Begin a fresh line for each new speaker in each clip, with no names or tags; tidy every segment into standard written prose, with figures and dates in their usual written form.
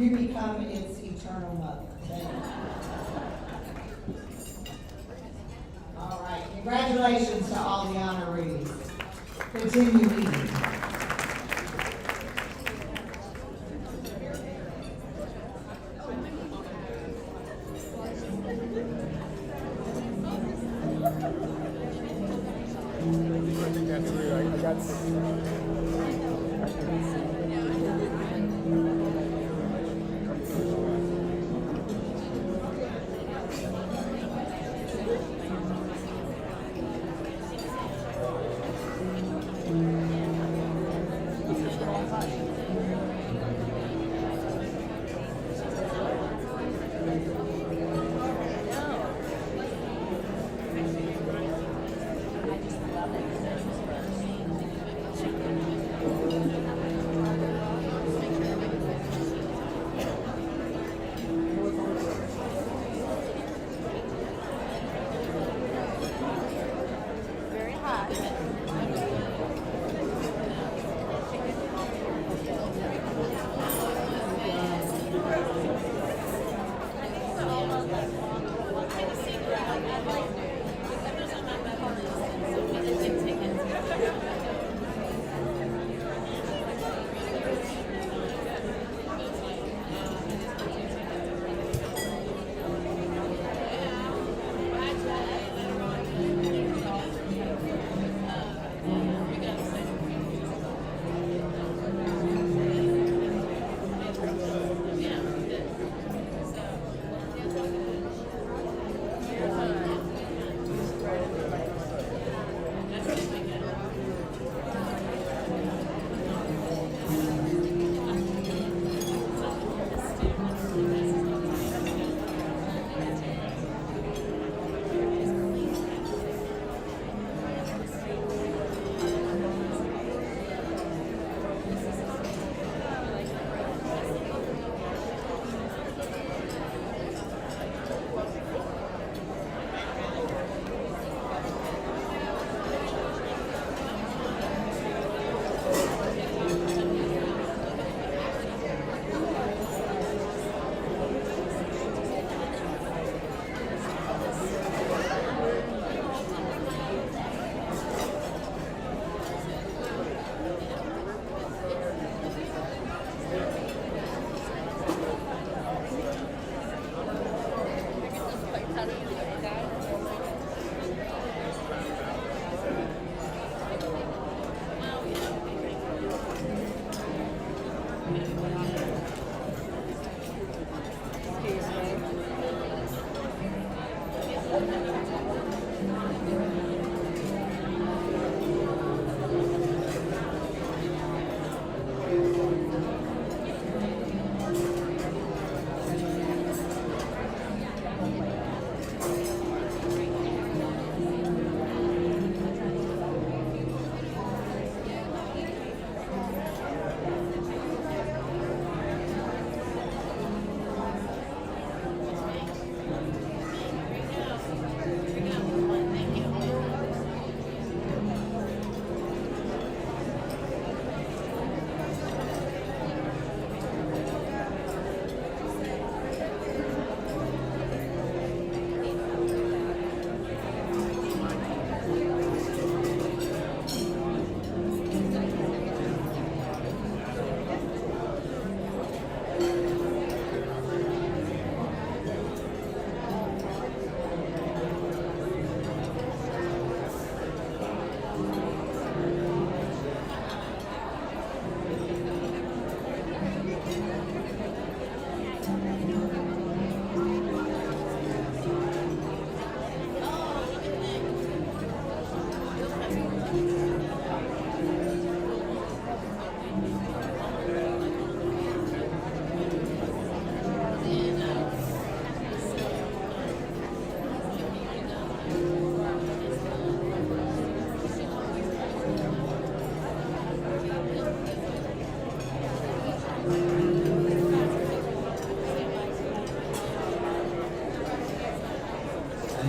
You become its eternal mother. Thank you. All right, congratulations to all the honorees. Continue leading.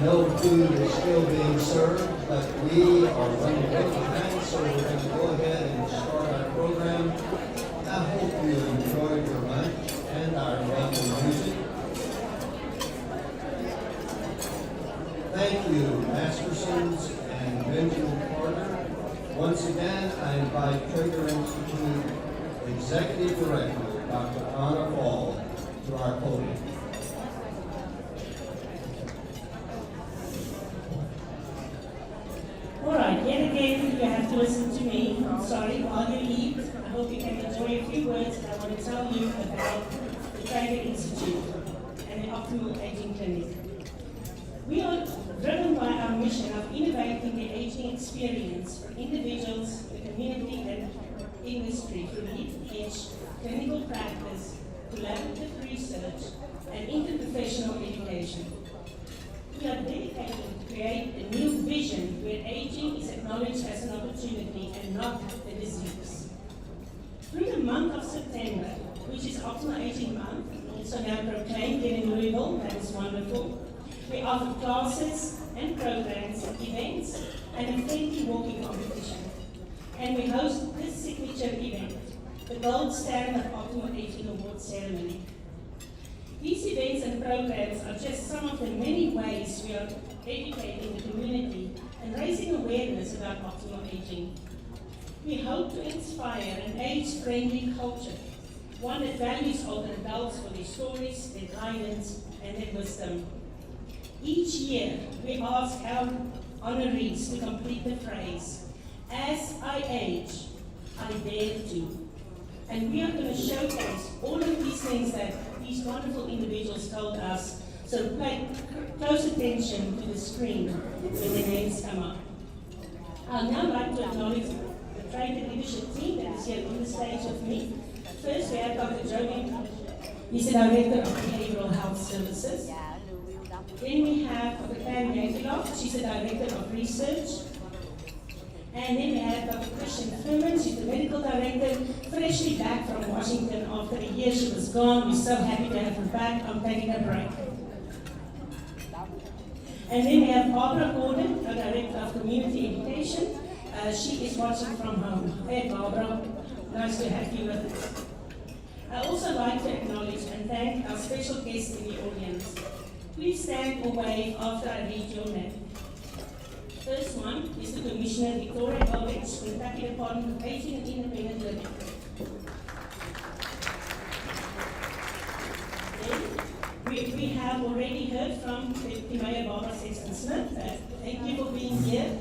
No food is still being served, but we are running a bit behind, so we're going to go ahead and start our program. I hope you enjoyed your lunch and our Mastersons and Benjamin Carter. Once again, I invite Trager Institute Executive Director, Dr. 𝗠𝗶𝗴𝗏𝗏, to our podium.
All right, yet again, you have to listen to me. I'm sorry, while you eat, I hope you can enjoy a few words that I want to tell you about the Trager Institute and the Optimal Aging Clinic. We are driven by our mission of innovating the aging experience for individuals, the community, and industry through leading-edge clinical practice, collaborative research, and interprofessional education. We are dedicated to create a new vision where aging is acknowledged as an opportunity and not a disease. Through the month of September, which is Optimal Aging Month, also now proclaimed here in Louisville, that is wonderful, we offer classes and programs, events, and a friendly walking competition. And we host this signature event, the Gold Standard Optimal Aging Award Ceremony. These events and programs are just some of the many ways we are educating the community and raising awareness about optimal aging. We hope to inspire an age-friendly culture, one that values older adults for their stories, their guidance, and their wisdom. Each year, we ask our honorees to complete the phrase, "As I age, I dare to." And we are going to showcase all of these things that these wonderful individuals told us, so pay close attention to the screen when the names come up. I'd now like to acknowledge the Trager leadership team that is here on the stage with me. First, we have Dr. 𝗂𝗶𝗀𝗁𝗏. He's the Director of Behavioral Health Services. Then we have Dr. 𝗠𝗶𝘀𝗁𝗏𝗏, she's the Director of Research. And then we have Dr. 𝗂𝗶𝘀𝗁𝗏𝗏, she's the Medical Director, freshly back from Washington after a year she was gone. We're so happy to have her back. I'm taking a break. And then we have Barbara Gordon, our Director of Community Education. She is watching from home. Hey Barbara, nice to have you with us. I'd also like to acknowledge and thank our special guests in the audience. Please stand or wave after I read your name. First one is the Commissioner 𝗜𝗍𝗏𝗏𝗏𝗏, Kentucky Department of Aging and Independent Living. Then we have already heard from Deputy Mayor Barbara Sexton-Smith. Thank you for being here.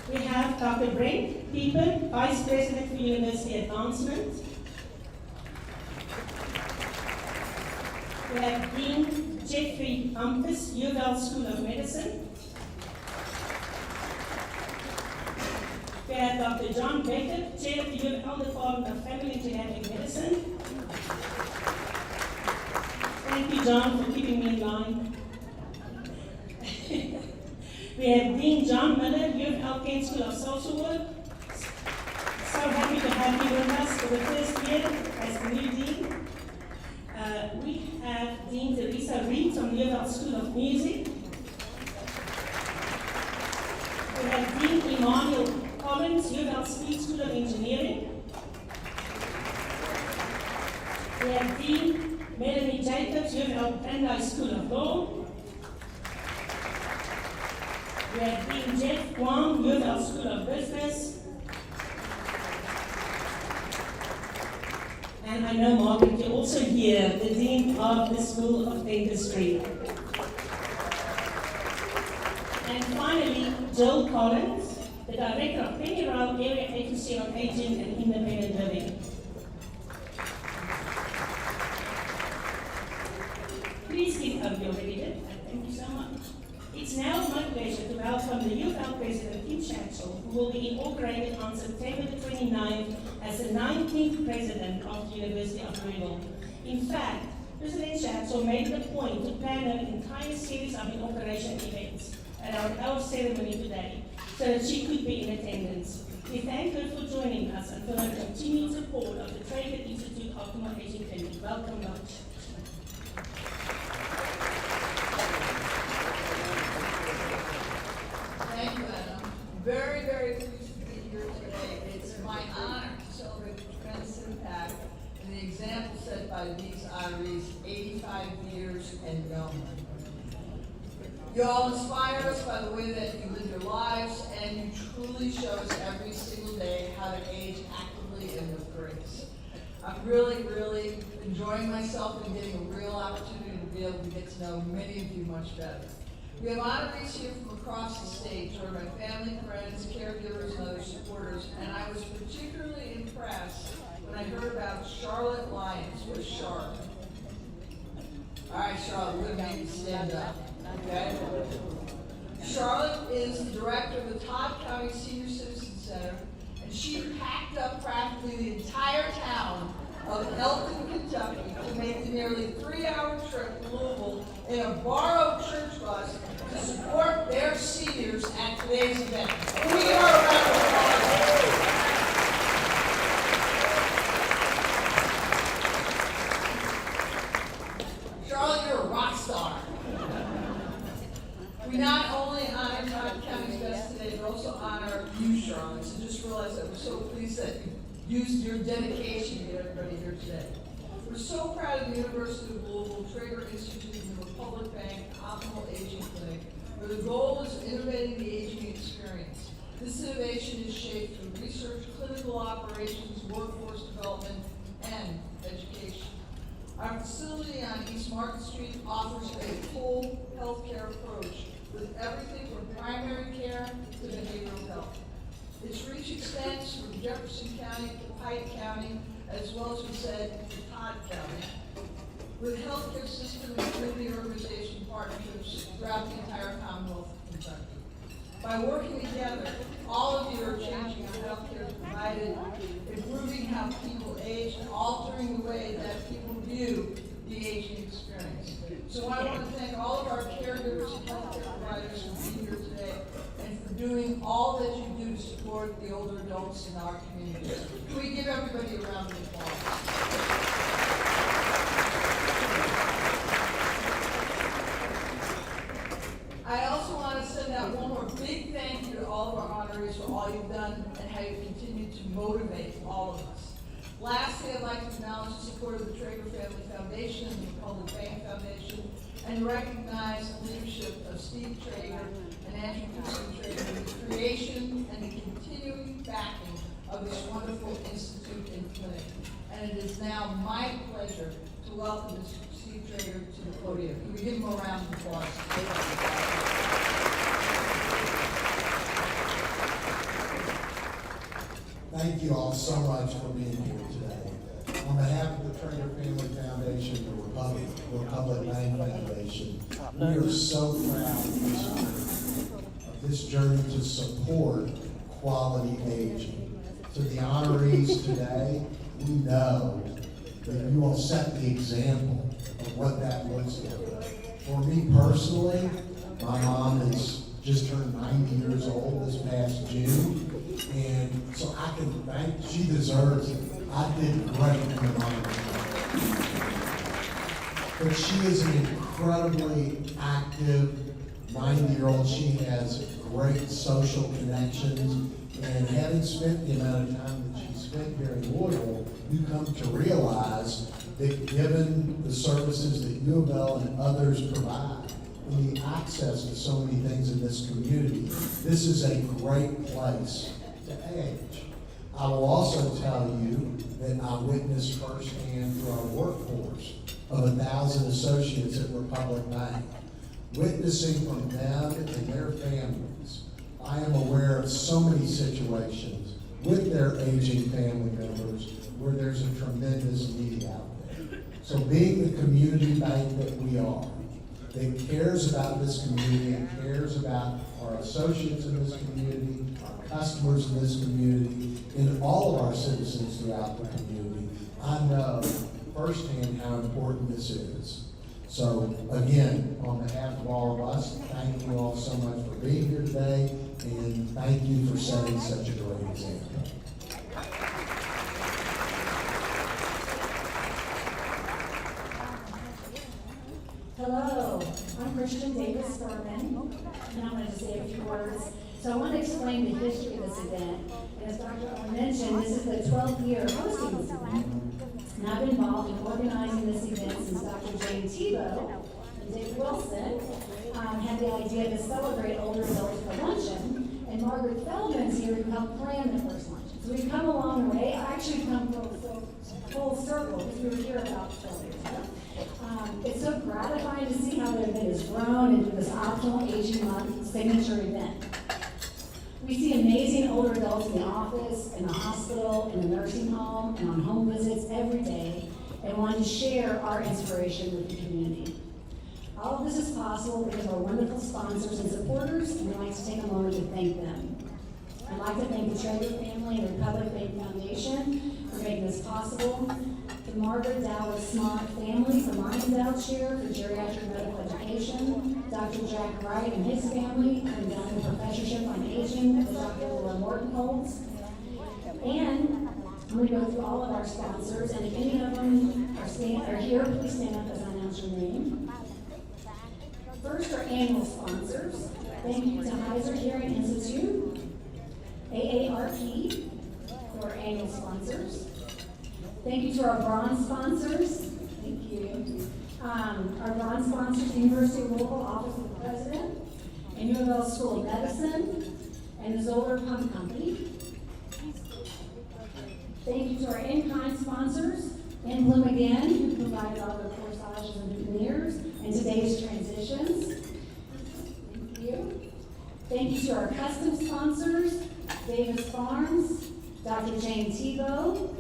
We have Dr. Brent Pieper, Vice President for University Advancement. We have Dean 𝗂𝗏𝗏𝗏𝗏𝗏, 𝗂𝗏 School of Medicine. We have Dr. John Becker, Chair of the 𝗂𝗏 Department of Family and Genetic Medicine. Thank you, John, for keeping me in line. We have Dean John Miller, 𝗂𝗏 Kent School of Social Work. So happy to have you with us for the first year as the new Dean. We have Dean 𝗂𝗏𝗏𝗏𝗏𝗏 from the 𝗂𝗏 School of Music. We have Dean Emmanuel Collins, 𝗂𝗏 Speed School of Engineering. We have Dean Melanie Jacobs, 𝗂𝗏 Brandeis School of Law. We have Dean Jeff Wong, 𝗂𝗏 School of Business. And I know, Margaret, you're also here, the Dean of the School of Dentistry. And finally, Jill Collins, the Director of Pen Area Agency on Aging and Independent Living. Please give up your reader. Thank you so much. It's now my pleasure to welcome the 𝗂𝗏 President 𝗂𝗏𝗁𝗏𝗏𝗏, who will be inaugurated on September the 29th as the 19th President of the University of Louisville. In fact, President 𝗂𝗏𝗁𝗏𝗏 made it a point to plan an entire series of inauguration events at our ceremony today, so that she could be in attendance. We thank her for joining us and for her continued support of the Trager Institute Optimal Aging Clinic. Welcome, Dr.
Thank you, Anna. Very, very pleased to be here today. It's my honor to celebrate the tremendous impact and the example set by these honorees 85 years and younger. You all inspire us by the way that you live your lives, and you truly show us every single day how to age actively and with grace. I'm really, really enjoying myself and getting a real opportunity to be able to get to know many of you much better. We have honorees here from across the state, joined by family, friends, caregivers, and other supporters, and I was particularly impressed when I heard about 𝗧𝗿𝗴𝗏𝗏𝗏𝗏. Where's Charlotte? All right, Charlotte, we're gonna make you stand up, okay? Charlotte is the director of the 𝗠𝗶𝘀𝗀𝗁𝗏 Senior Citizen Center, and she packed up practically the entire town of Elton, Kentucky to make the nearly 3-hour trip to Louisville in a borrowed church bus to support their seniors at today's event. Can we give her a round of applause? Charlotte, you're a rock star. We not only honor 𝗠𝗏𝘀𝗀𝗁𝗏's best today, but also honor you, Charlotte. So just realize that we're so pleased that you used your dedication to get everybody here today. We're so proud of the University of Louisville, Trager Institute, and the Republic Bank Optimal Aging Clinic, where the goal is innovating the aging experience. This innovation is shaped through research, clinical operations, workforce development, and education. Our facility on East Market Street offers a full healthcare approach with everything from primary care to behavioral health. Its reach extends from Jefferson County to Pike County, as well as we said, to Todd County, with healthcare system and community organization partnerships throughout the entire Commonwealth of Kentucky. By working together, all of you are changing how healthcare is provided, improving how people age, and altering the way that people view the aging experience. So I want to thank all of our caregivers and healthcare providers for being here today and for doing all that you do to support the older adults in our community. Can we give everybody a round of applause? I also want to send out one more big thank you to all of our honorees for all you've done and how you continue to motivate all of us. Lastly, I'd like to acknowledge the support of the Trager Family Foundation and the Republic Bank Foundation, and recognize the leadership of Steve Trager and Andrew Trager in the creation and the continuing backing of this wonderful institute and clinic. And it is now my pleasure to welcome Mr. Steve Trager to the podium. Can we give him a round of applause?
Thank you all so much for being here today. On behalf of the Trager Family Foundation, the Republic Bank Foundation, we are so proud of this journey to support quality aging. To the honorees today, we know that you all set the example of what that looks like. For me personally, my mom is just turned 90 years old this past June. And so I can thank, she deserves it. I did great in the mom. But she is an incredibly active 90-year-old. She has great social connections. And having spent the amount of time that she spent here in Louisville, you come to realize that given the services that U of L and others provide, and the access to so many things in this community, this is a great place to age. I will also tell you that I witnessed firsthand through our workforce of 1,000 associates at Republic Bank, witnessing from them and their families. I am aware of so many situations with their aging family members where there's a tremendous need out there. So being the community bank that we are, that cares about this community and cares about our associates in this community, our customers in this community, and all of our citizens throughout the community, I know firsthand how important this is. So again, on behalf of all of us, thank you all so much for being here today, and thank you for setting such a great example.
Hello, I'm Christian 𝗠𝗶𝘀𝗀𝗏𝗏𝗏, and I'm going to say a few words. So I want to explain the history of this event. As Dr. Owen mentioned, this is the 12th year of hosting this event, and I've been involved in organizing this event since Dr. 𝗂𝗏𝗂𝗁𝗏𝗏𝗏 in Dave Wilson had the idea to celebrate older adults for luncheon, and Margaret Feldman's here to help plan the first luncheon. So we've come a long way. I actually come full circle because we were here about 12 years ago. It's so gratifying to see how the event has grown into this Optimal Aging Month signature event. We see amazing older adults in the office, in the hospital, in the nursing home, and on home visits every day, and want to share our inspiration with the community. All of this is possible because of our wonderful sponsors and supporters, and we'd like to take a moment to thank them. I'd like to thank the Trager family and Republic Bank Foundation for making this possible, the Margaret 𝗬𝗏 family for my endowed chair for geriatric medical education, Dr. Jack Wright and his family for endowing professorship on aging with Dr. Laura Morton holds. And I'm going to go through all of our sponsors, and if any of them are here, please stand up as I announce your name. First, our annual sponsors. Thank you to 𝗂𝗏𝗃𝗁𝗏 Hearing Institute, AARP, for our annual sponsors. Thank you to our bronze sponsors. Thank you. Our bronze sponsors, University of Louisville Office of the President, and U of L School of Medicine, and the Zoller Pump Company. Thank you to our in-kind sponsors, and Bloom again, who provided all the corsages and veneers and today's transitions. Thank you. Thank you to our custom sponsors, Davis Farms, Dr. Jane 𝗂𝗏𝗏𝗏𝗏.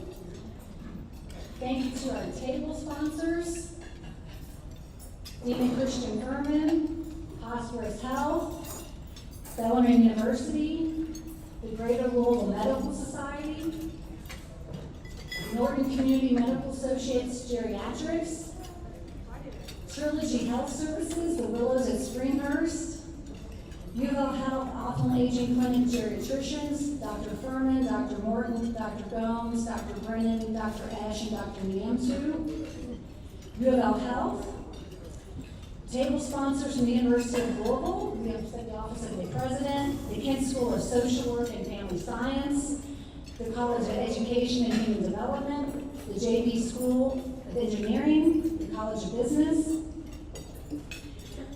Thank you to our table sponsors, 𝗜HP, Phosphorus Health, Bellarmine University, the Greater Louisville Medical Society, Norton Community Medical Associates Geriatrics, Trilogy Health Services, the Willows at Springhurst, U of L Health Optimal Aging Clinic Geriatricians, Dr. Furman, Dr. Morton, Dr. Gomes, Dr. Brennan, Dr. Esch, and Dr. Niamtu, U of L Health. Table sponsors from the University of Louisville, we have the Office of the President, the Kent School of Social Work and Family Science, the College of Education and Human Development, the JV School of Engineering, the College of Business.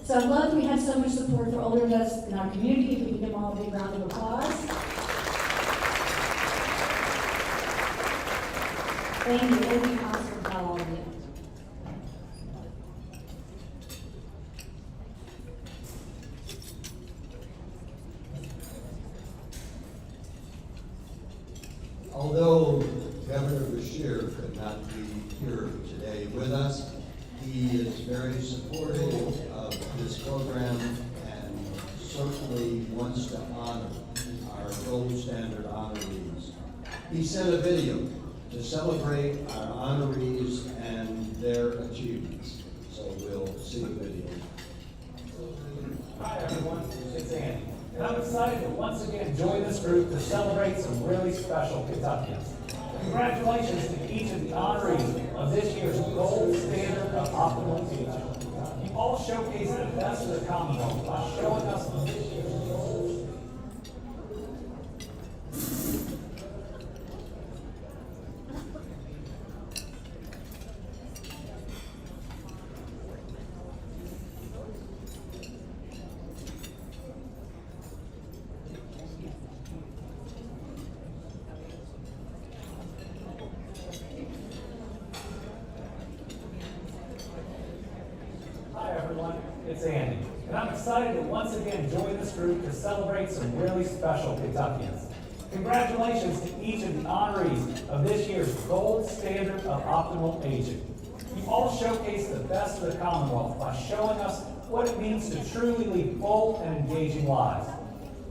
So I'm glad we had so much support for older adults in our community. If we can give them all a big round of applause. Thank you. Thank you, Councilor, for all of you.
Although Governor 𝗏𝗏𝗏𝗏 could not be here today with us, he is very supportive of this program and certainly wants to honor our gold standard honorees. He sent a video to celebrate our honorees and their achievements. So we'll see the video.
Hi everyone, it's Andy, and I'm excited to once again join this group to celebrate some really special Kentuckians. Congratulations to each of the honorees of this year's Gold Standard of Optimal Aging. You all showcase the best of the Commonwealth by showing us this year's goals. Hi everyone, it's Andy, and I'm excited to once again join this group to celebrate some really special Kentuckians. Congratulations to each of the honorees of this year's Gold Standard of Optimal Aging. You all showcase the best of the Commonwealth by showing us what it means to truly lead full and engaging lives.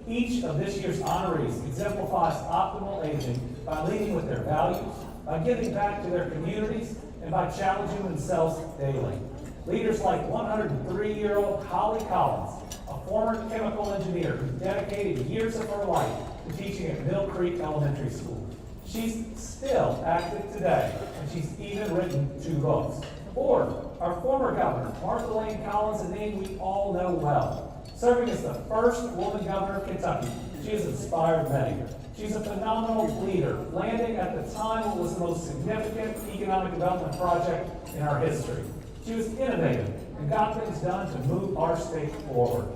Each of this year's honorees exemplifies optimal aging by leading with their values, by giving back to their communities, and by challenging themselves daily. Leaders like 103-year-old Holly Collins, a former chemical engineer who dedicated years of her life to teaching at Mill Creek Elementary School. She's still active today, and she's even written 2 books. Or our former governor, Martha Lane Collins, a name we all know well. Serving as the first woman governor of Kentucky, she has inspired many. She's a phenomenal leader, landing at the time what was the most significant economic development project in our history. She was innovative, and got things done to move our state forward.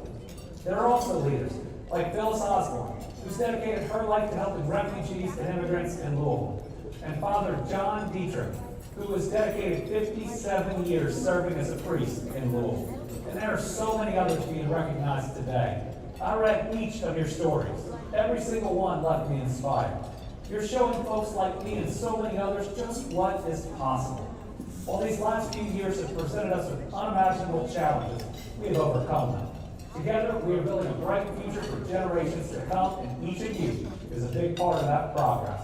There are also leaders like 𝗬𝗂𝗏𝗏𝗏𝗏, who's dedicated her life to helping refugees and immigrants in Louisville, and Father John Dietrich, who has dedicated 57 years serving as a priest in Louisville. And there are so many others being recognized today. I read each of your stories. Every single one left me inspired. You're showing folks like me and so many others just what is possible. While these last few years have presented us with unimaginable challenges, we have overcome them. Together, we are building a bright future for generations to come, and each of you is a big part of that progress.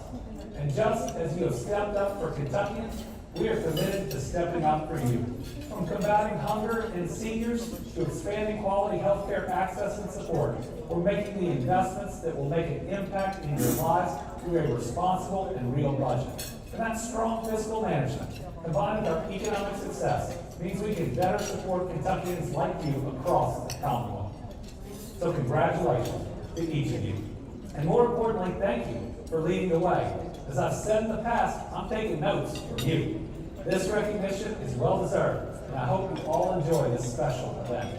And just as you have stepped up for Kentuckians, we are committed to stepping up for you. From combating hunger in seniors to expanding quality healthcare access and support, we're making the investments that will make an impact in your lives through a responsible and real budget. And that strong fiscal management, combined with our economic success, means we can better support Kentuckians like you across the Commonwealth. So congratulations to each of you. And more importantly, thank you for leading the way. As I've said in the past, I'm taking notes from you. This recognition is well deserved, and I hope you all enjoy this special event.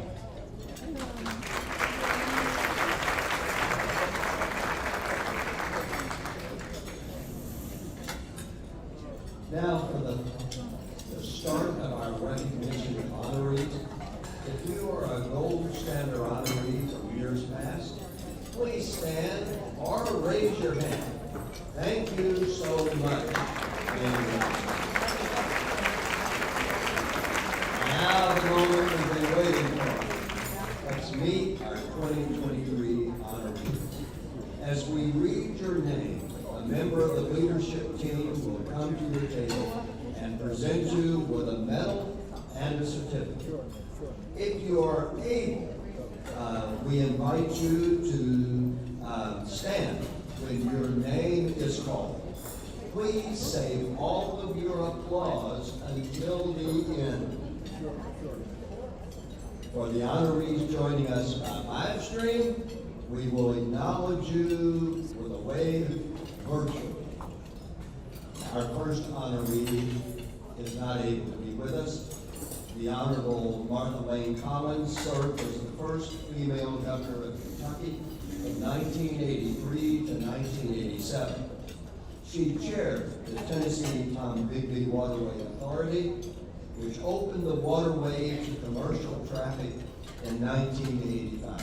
Now for the start of our recognition of honorees. If you are a gold standard honoree from years past, please stand or raise your hand. Thank you so much. Now the moment we've been waiting for. Let's meet our 2023 honorees. As we read your name, a member of the leadership team will come to your table and present you with a medal and a certificate. If you are able, we invite you to stand when your name is called. Please save all of your applause until the end. For the honorees joining us by live stream, we will acknowledge you with a wave virtually. Our first honoree is not able to be with us. The Honorable 𝗧𝗿𝗴𝗏𝗏𝗂𝗁 served as the first female governor of Kentucky from 1983 to 1987. She chaired the Tennessee 𝗠𝗶𝘀𝗶𝗁𝗏𝗏𝗏𝗏 Waterway Authority, which opened the waterway to commercial traffic in 1985.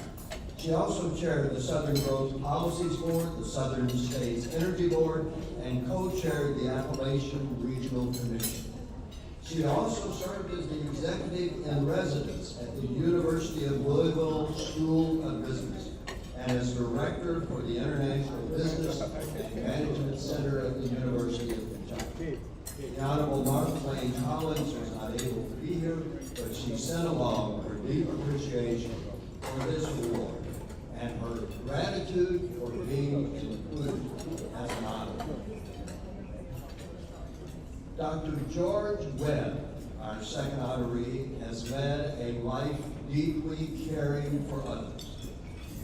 She also chaired the Southern Growth Policies Board, the Southern States Energy Board, and co-chaired the Appalachian Regional Commission. She also served as the executive in residence at the University of Louisville School of Business and as director for the International Business and Management Center at the University of Kentucky. The Honorable 𝗧𝗿𝗴𝗏𝗏𝗏𝗏𝗏 was not able to be here, but she sent along her deep appreciation for this award and her gratitude for being included as an honor. Dr. George Webb, our second honoree, has led a life deeply caring for others.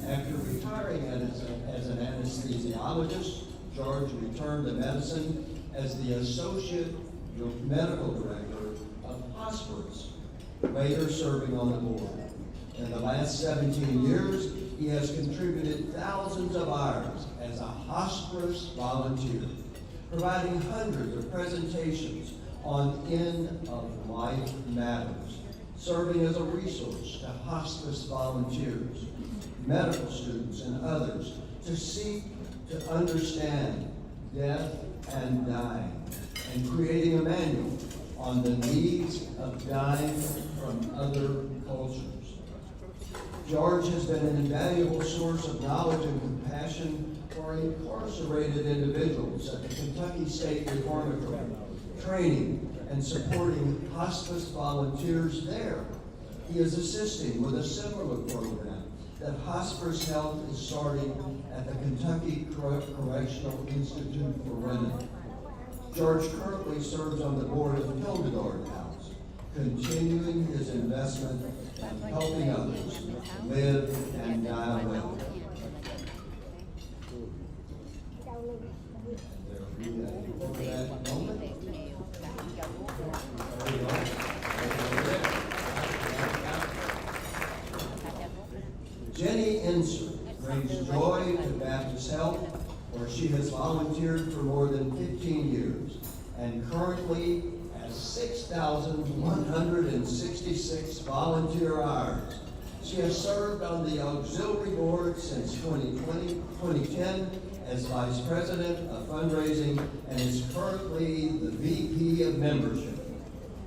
After retiring as an anesthesiologist, George returned to medicine as the Associate Medical Director of Hospice, later serving on the board. In the last 17 years, he has contributed thousands of hours as a hospice volunteer, providing hundreds of presentations on end-of-life matters, serving as a resource to hospice volunteers, medical students, and others to seek to understand death and dying, and creating a manual on the needs of dying from other cultures. George has been an invaluable source of knowledge and compassion for incarcerated individuals at the Kentucky State Reformatory, training and supporting hospice volunteers there. He is assisting with a similar program that Hospice Health is starting at the Kentucky Correctional Institute for Women. George currently serves on the board of 𝗬𝗏𝗏𝗏𝗏𝗏𝗏𝗏𝗏𝗏𝗏𝗏𝗏𝗏𝗏𝗏𝗏 in continuing his investment in helping others live and die well. That moment. There we go. joy to Baptist Health, where she has volunteered for more than 15 years and currently has 6,166 volunteer hours. She has served on the auxiliary board since 2010 as Vice President of Fundraising and is currently the VP of Membership.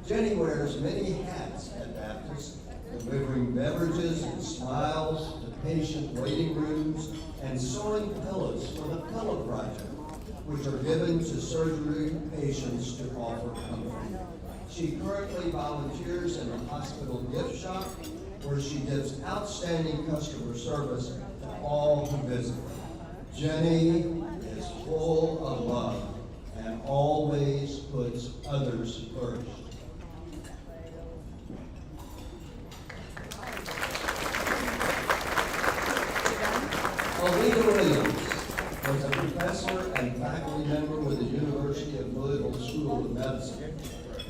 Jenny wears many hats at Baptist, delivering beverages and smiles to patient waiting rooms and sewing pillows for the Pillow Project, which are given to surgery patients to offer comfort. She currently volunteers in a hospital gift shop where she gives outstanding customer service to all who visit. Jenny is full of love and always puts others first. 𝗂𝗶𝘀𝗴𝗏𝗂𝗶 Williams was a professor and faculty member with the University of Louisville School of Medicine.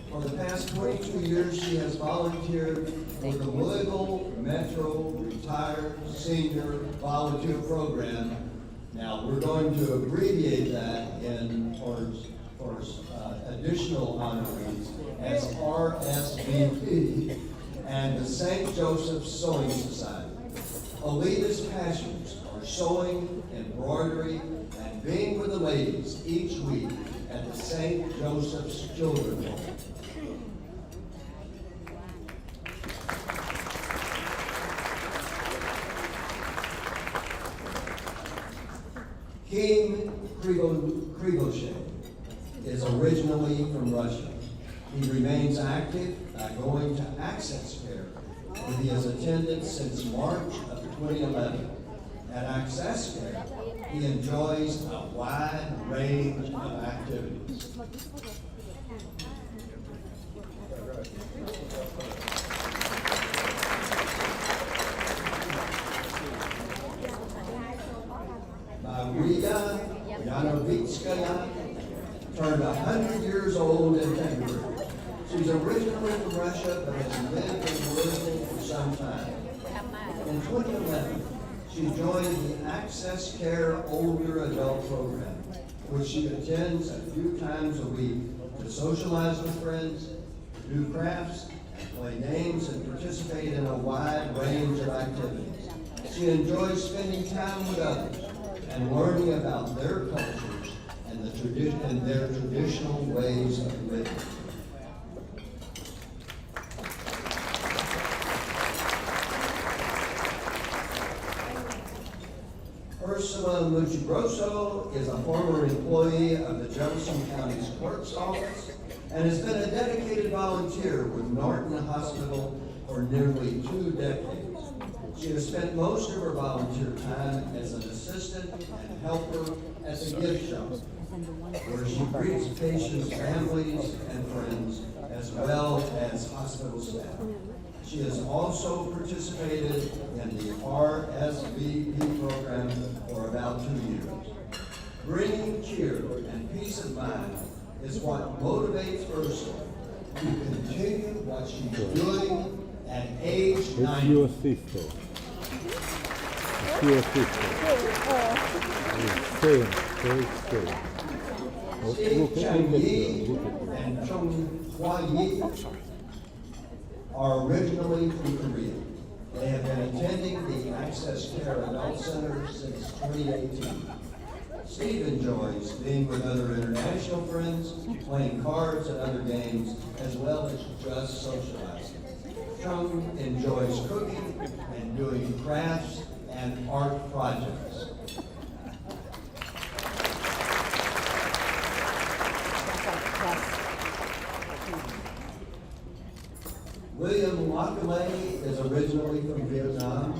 For the past 22 years, she has volunteered for the Louisville Metro Retired Senior Volunteer Program. Now, we're going to abbreviate that for additional honorees as RSVP and the St. Joseph's Sewing Society. 𝗂𝗶𝘀𝗃's passions are sewing, embroidery, and being with the ladies each week at the St. Joseph's Children's Home. 𝗂𝗶𝘀𝗁𝗃 is originally from Russia. He remains active by going to Access Care, where he has attended since March of 2011. At Access Care, he enjoys a wide range of activities. 𝗂𝗶𝘀𝗃𝗃 turned 100 years old in February. She's originally from Russia, but has lived in Louisville for some time. In 2011, she joined the Access Care Older Adult Program, which she attends a few times a week to socialize with friends, do crafts, play games, and participate in a wide range of activities. She enjoys spending time with others and learning about their cultures and their traditional ways of living. 𝗂𝗶𝘀𝗁𝗃𝗃 is a former employee of the Jefferson County's Clerk's Office and has been a dedicated volunteer with Norton Hospital for nearly 2 decades. She has spent most of her volunteer time as an assistant and helper at the gift shop, where she greets patients' families and friends, as well as hospital staff. She has also participated in the RSVP program for about 2 years. Bringing cheer and peace of mind is what motivates Ursula to continue what she's doing at age 90.
It's your sister. It's your sister. Same.
𝗂𝗶𝘀𝗃 and 𝗂𝗶𝘀𝗃 are originally from Korea. They have been attending the Access Care Adult Center since 2018. Steve enjoys being with other international friends, playing cards and other games, as well as just socializing. 𝗂𝗶 enjoys cooking and doing crafts and art projects. 𝗂𝗶𝘀𝗃 is originally from Vietnam,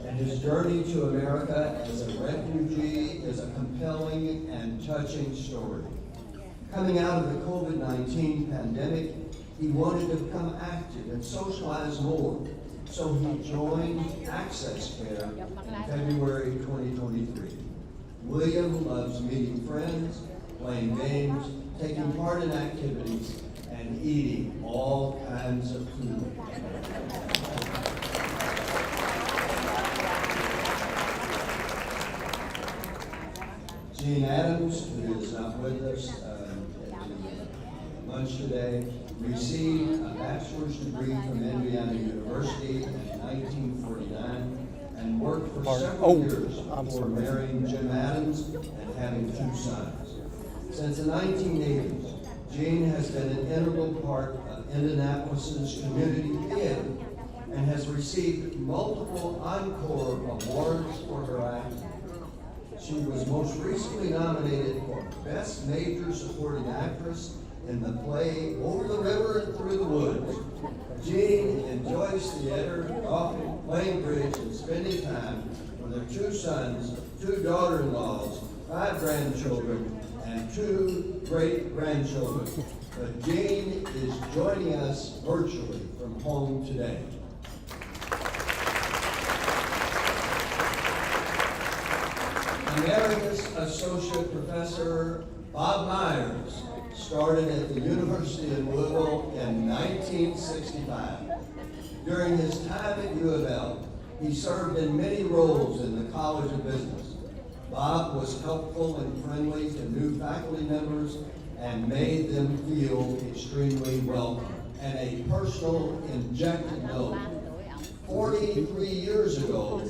and his journey to America as a refugee is a compelling and touching story. Coming out of the COVID-19 pandemic, he wanted to become active and socialize more, so he joined Access Care in February 2023. William loves meeting friends, playing games, taking part in activities, and eating all kinds of food. Gene Adams, who is not with us at the lunch today, received a bachelor's degree from Indiana University in 1949 and worked for several years before marrying Jim Adams and having 2 sons. Since the 1980s, Gene has been an integral part of Indianapolis's community theater and has received multiple encore awards for her acting. She was most recently nominated for Best Major Supporting Actress in the play Over the River and Through the Woods. Gene enjoys theater, golfing, playing bridge, and spending time with her 2 sons, 2 daughter-in-laws, 5 grandchildren, and 2 great-grandchildren. But Gene is joining us virtually from home today. Emeritus Associate Professor Bob Myers started at the University of Louisville in 1965. During his time at U of L, he served in many roles in the College of Business. Bob was helpful and friendly to new faculty members and made them feel extremely welcome. And a personal injected note. 43 years ago,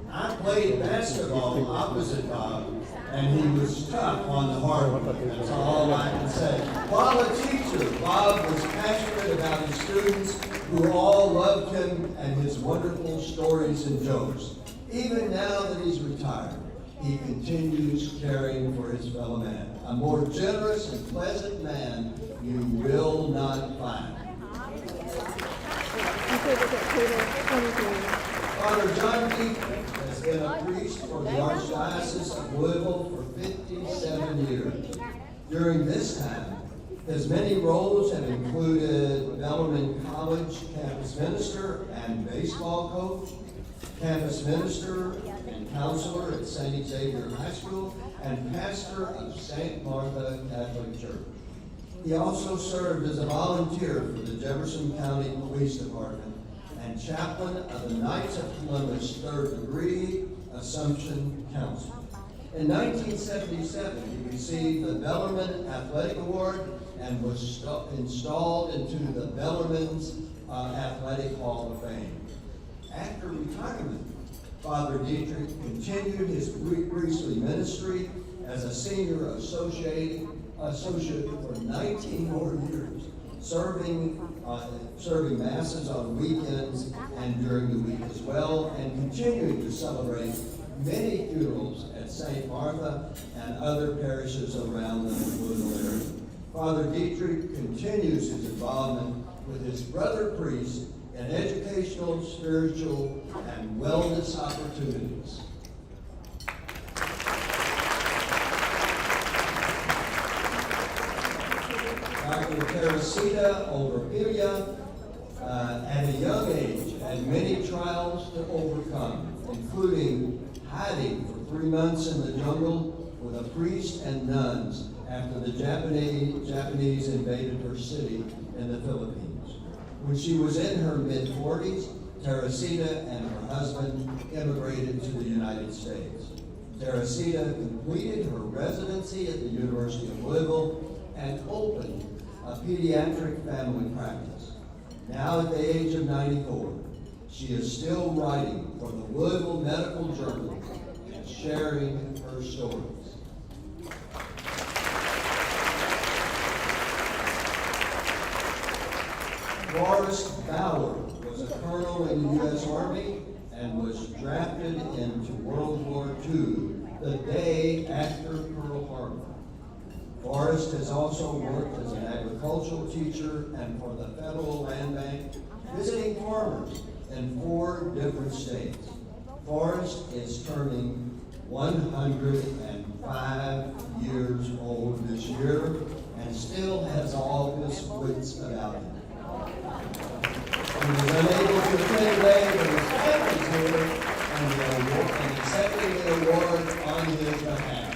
I played basketball opposite Bob, and he was tough on the hardwood. That's all I can say. While a teacher, Bob was passionate about his students who all loved him and his wonderful stories and jokes. Even now that he's retired, he continues caring for his fellow man. A more generous and pleasant man you will not find. Father John Deacon has been a priest for the Archdiocese of Louisville for 57 years. During this time, his many roles have included Bellarmine College campus minister and baseball coach, campus minister and counselor at St. Xavier High School, and pastor of St. Martha Catholic Church. He also served as a volunteer for the Jefferson County Police Department and chaplain of the Knights of Columbus 3rd Degree Assumption Council. In 1977, he received the Bellarmine Athletic Award and was installed into the Bellarmine's Athletic Hall of Fame. After retirement, Father Dietrich continued his priestly ministry as a senior associate for 19 more years, serving masses on weekends and during the week as well, and continuing to celebrate many funerals at St. Martha and other parishes around the Louisville area. Father Dietrich continues his involvement with his brother priests in educational, spiritual, and wellness opportunities. Dr. 𝗂𝗶𝗶𝗴𝗶𝗃𝗃, at a young age, had many trials to overcome, including hiding for 3 months in the jungle with a priest and nuns after the Japanese invaded her city in the Philippines. When she was in her mid-40s, 𝗂𝗂𝗃 and her husband immigrated to the United States. 𝗂𝗂𝗃 completed her residency at the University of Louisville and opened a pediatric family practice. Now at the age of 94, she is still writing for the Louisville Medical Journal and sharing her stories. 𝗂𝗂𝗃𝗃 was a colonel in the U.S. Army and was drafted into World War II the day after Pearl Harbor. 𝗂𝗂𝗃 has also worked as an agricultural teacher and for the Federal Land Bank, visiting farmers in 4 different states. 𝗂𝗂𝗃 is turning 105 years old this year and still has all his wits about him. He was unable to attend today, but his family's here and accepting the award on his behalf.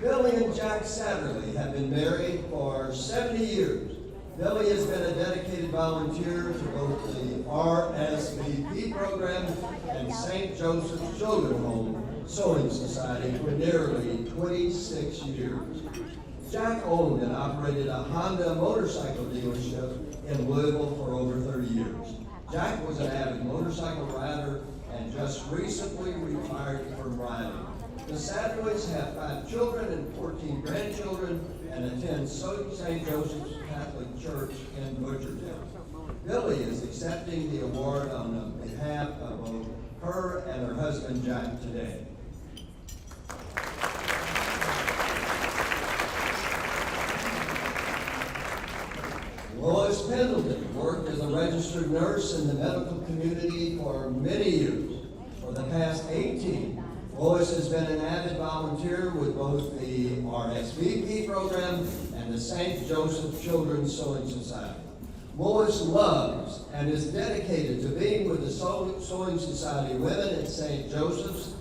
Billy and Jack Satterley have been married for 70 years. Billy has been a dedicated volunteer to both the RSVP program and St. Joseph's Children's Home Sewing Society for nearly 26 years. Jack owned and operated a Honda motorcycle dealership in Louisville for over 30 years. Jack was an avid motorcycle rider and just recently retired from riding. The 𝗧𝗿𝗴𝗴𝗏s have 5 children and 14 grandchildren and attend St. Joseph's Catholic Church in Butchertown. Billy is accepting the award on behalf of both her and her husband Jack today. 𝗬𝗏 Pendleton worked as a registered nurse in the medical community for many years. For the past 18, 𝗬𝗏 has been an avid volunteer with both the RSVP program and the St. Joseph Children's Sewing Society. 𝗬𝗏 loves and is dedicated to being with the Sewing Society women at St. Joseph's,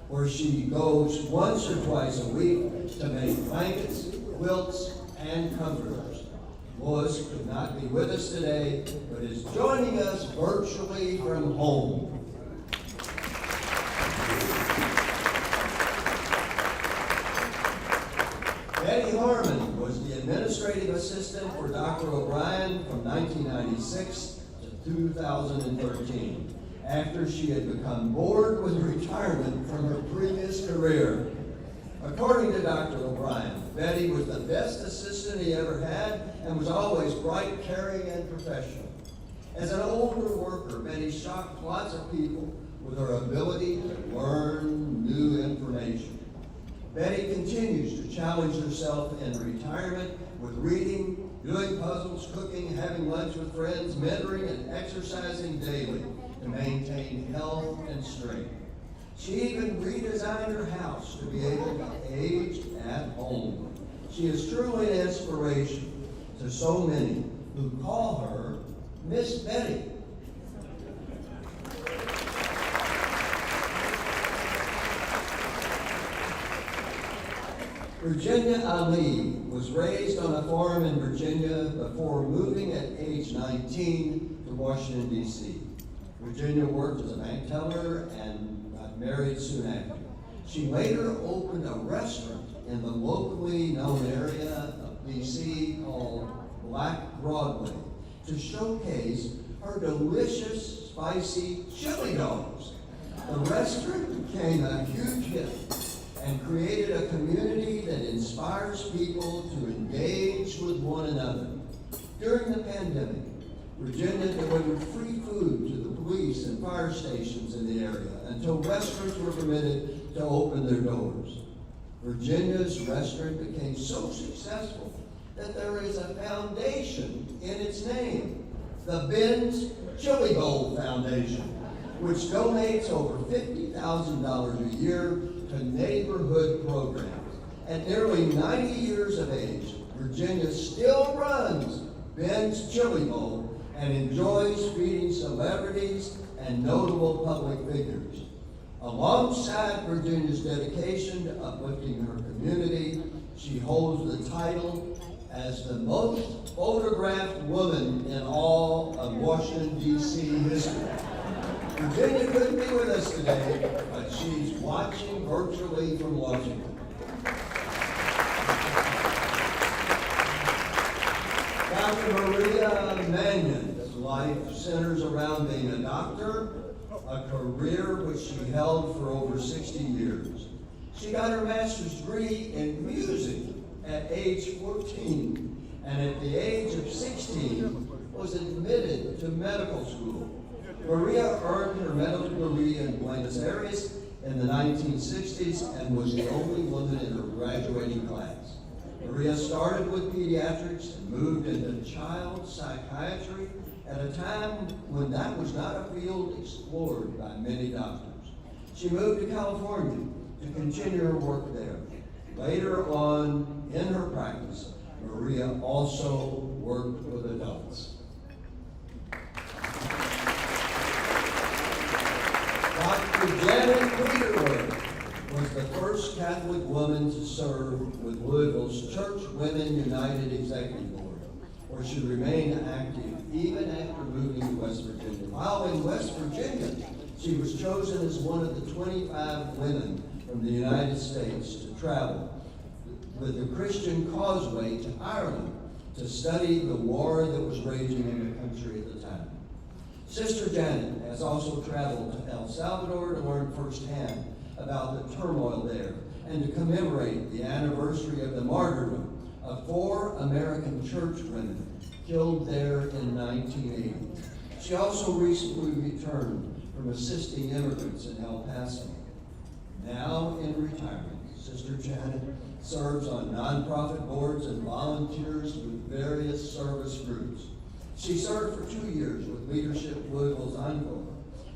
where she goes once or twice a week to make blankets, quilts, and comforters. 𝗬𝗏 could not be with us today, but is joining us virtually from home. Betty Harmon was the administrative assistant for Dr. O'Brien from 1996 to 2013, after she had become bored with retirement from her previous career. According to Dr. O'Brien, Betty was the best assistant he ever had and was always bright, caring, and professional. As an older worker, Betty shocked lots of people with her ability to learn new information. Betty continues to challenge herself in retirement with reading, doing puzzles, cooking, having lunch with friends, mentoring, and exercising daily to maintain health and strength. She even redesigned her house to be able to age at home. She is truly an inspiration to so many who call her Miss Betty. Virginia Ali was raised on a farm in Virginia before moving at age 19 to Washington, D.C. Virginia worked as a bank teller and got married soon after. She later opened a restaurant in the locally known area of D.C. called Black Broadway to showcase her delicious, spicy chili dogs. The restaurant became a huge hit and created a community that inspires people to engage with one another. During the pandemic, Virginia delivered free food to the police and fire stations in the area until restaurants were permitted to open their doors. Virginia's restaurant became so successful that there is a foundation in its name, the 𝗶𝗀𝗃𝗁𝗏 Foundation, which donates over $50,000 a year to neighborhood programs. At nearly 90 years of age, Virginia still runs 𝗶𝗀𝗃𝗁𝗏 and enjoys feeding celebrities and notable public figures. Alongside Virginia's dedication to uplifting her community, she holds the title as the most photographed woman in all of Washington, D.C. history. Virginia couldn't be with us today, but she's watching virtually from Washington. Dr. Maria Mannion's life centers around being a doctor, a career which she held for over 60 years. She got her master's degree in music at age 14, and at the age of 16 was admitted to medical school. Maria earned her medical degree in Buenos Aires in the 1960s and was the only woman in her graduating class. Maria started with pediatrics and moved into child psychiatry at a time when that was not a field explored by many doctors. She moved to California to continue her work there. Later on in her practice, Maria also worked with adults. Dr. Janet Peterworth was the first Catholic woman to serve with Louisville's Church Women United Executive Board, where she remained active even after moving to West Virginia. While in West Virginia, She was chosen as one of the 25 women from the United States to travel with the 𝗧𝗿𝗀𝗁𝗃 to Ireland to study the war that was raging in the country at the time. Sister Janet has also traveled to El Salvador to learn firsthand about the turmoil there and to commemorate the anniversary of the martyrdom of 4 American church women killed there in 1980. She also recently returned from assisting immigrants in El Paso. Now in retirement, Sister Janet serves on nonprofit boards and volunteers with various service groups. She served for 2 years with Leadership Louisville's 𝗠𝗶𝘀𝗀𝗏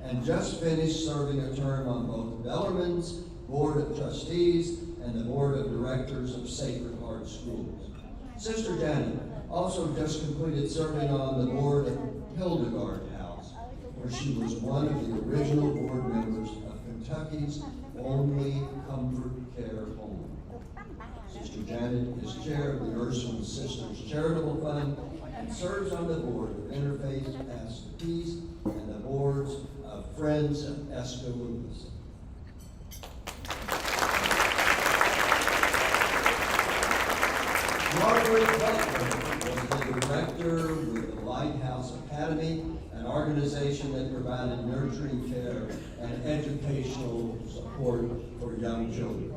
and just finished serving a term on both Bellarmine's Board of Trustees and the Board of Directors of Sacred Heart Schools. Sister Janet also just completed serving on the board of 𝗓𝗿𝗴𝗏𝗏𝗏, where she was one of the original board members of Kentucky's only comfort care home. Sister Janet is chair of the �ฤῄ𝗓𝗏 Sisters Charitable Fund and serves on the board of Interfaith Pass the Peace and the boards of Friends of 𝗂𝗏𝗏𝗏𝗏. Margaret 𝗂𝗏𝗏𝗏𝗏 was the director with the Lighthouse Academy, an organization that provided nurturing care and educational support for young children.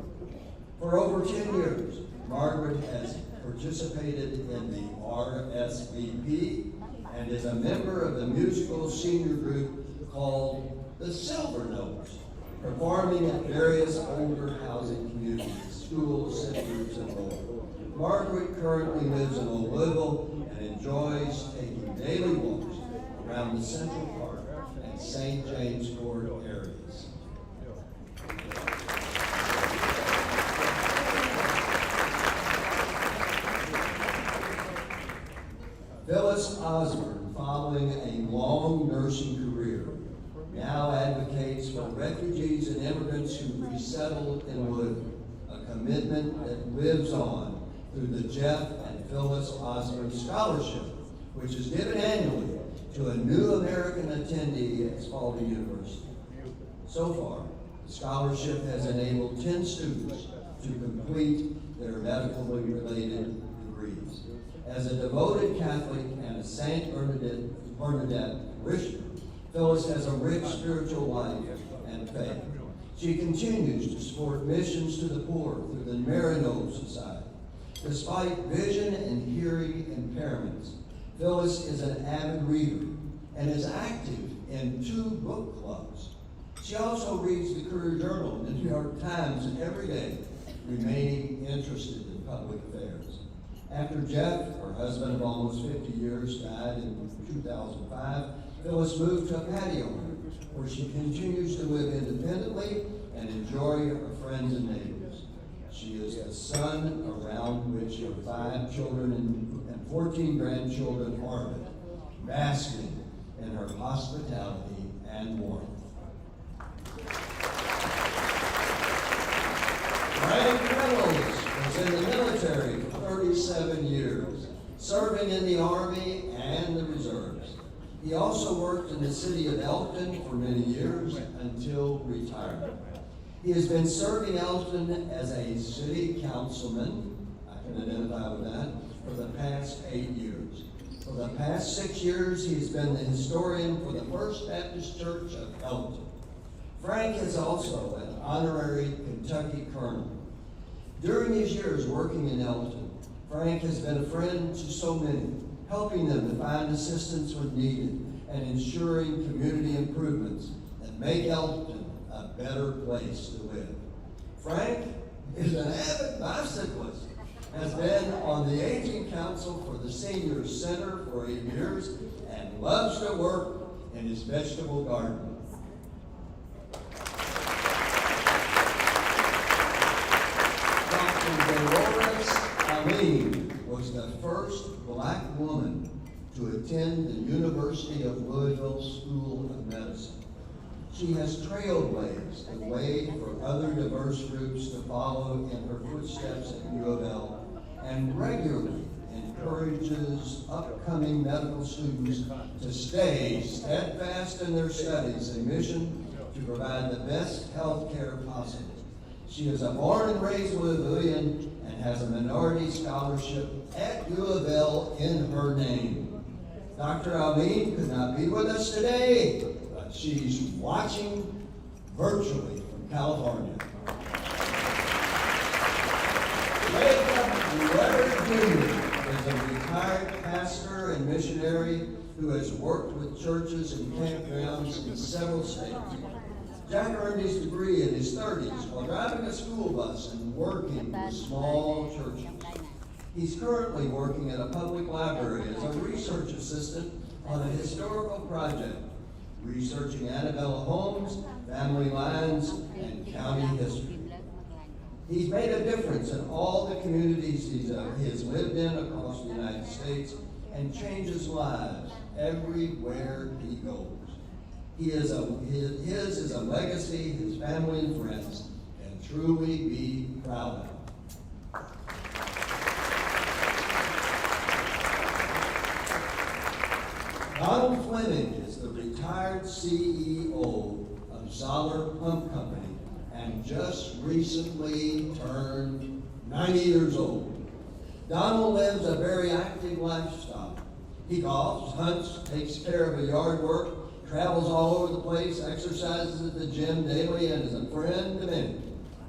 For over 10 years, Margaret has participated in the RSVP and is a member of the musical senior group called the Silver Notes, performing at various older housing communities, schools, centers, and more. Margaret currently lives in Old Louisville and enjoys taking daily walks around the Central Park and St. James Court areas. 𝗂𝗏𝘂𝗁𝗃, following a long nursing career, now advocates for refugees and immigrants who resettled in Louisville, a commitment that lives on through the Jeff and Phyllis Osborne Scholarship, which is given annually to a new American attendee at 𝗬𝗏𝗏𝗏𝗏 University. So far, the scholarship has enabled 10 students to complete their medically related degrees. As a devoted Catholic and a St. Bernadette parishioner, Phyllis has a rich spiritual life and faith. She continues to support missions to the poor through the Maryknoll Society. Despite vision and hearing impairments, Phyllis is an avid reader and is active in 2 book clubs. She also reads the Courier Journal and the New York Times every day, remaining interested in public affairs. After Jeff, her husband of almost 50 years, died in 2005, Phyllis moved to a patio home where she continues to live independently and enjoy her friends and neighbors. She is the sun around which her 5 children and 14 grandchildren orbit, basking in her hospitality and warmth. Frank Reynolds was in the military for 37 years, serving in the Army and the Reserves. He also worked in the city of Elkton for many years until retirement. He has been serving Elkton as a city councilman, I can identify with that, for the past 8 years. For the past 6 years, he has been the historian for the First Baptist Church of Elkton. Frank is also an honorary Kentucky colonel. During his years working in Elkton, Frank has been a friend to so many, helping them to find assistance when needed and ensuring community improvements that make Elkton a better place to live. Frank is an avid bicyclist, has been on the Aging Council for the Senior Center for 8 years, and loves to work in his vegetable garden. Dr. Dolores Aline was the first Black woman to attend the University of Louisville School of Medicine. She has trailblazed the way for other diverse groups to follow in her footsteps at U of L and regularly encourages upcoming medical students to stay steadfast in their studies and mission to provide the best health care possible. She is a born and raised Louisvillian and has a minority scholarship at Louisville in her name. Dr. Almeen could not be with us today, but she's watching virtually from California. Jacob Jr. is a retired pastor and missionary who has worked with churches and campgrounds in several states. Jack earned his degree in his 30s while driving a school bus and working with small churches. He's currently working at a public library as a research assistant on a historical project, researching Annabella Holmes, family lines, and county history. He's made a difference in all the communities he has lived in across the United States and changes lives everywhere he goes. His is a legacy his family and friends can truly be proud of. Donald Fleming is the retired CEO of 𝗧𝗿𝗴𝗴𝗶𝗴𝗂𝗂 Pump Company and just recently turned 90 years old. Donald lives a very active lifestyle. He golfs, hunts, takes care of the yard work, travels all over the place, exercises at the gym daily, and is a friend to many.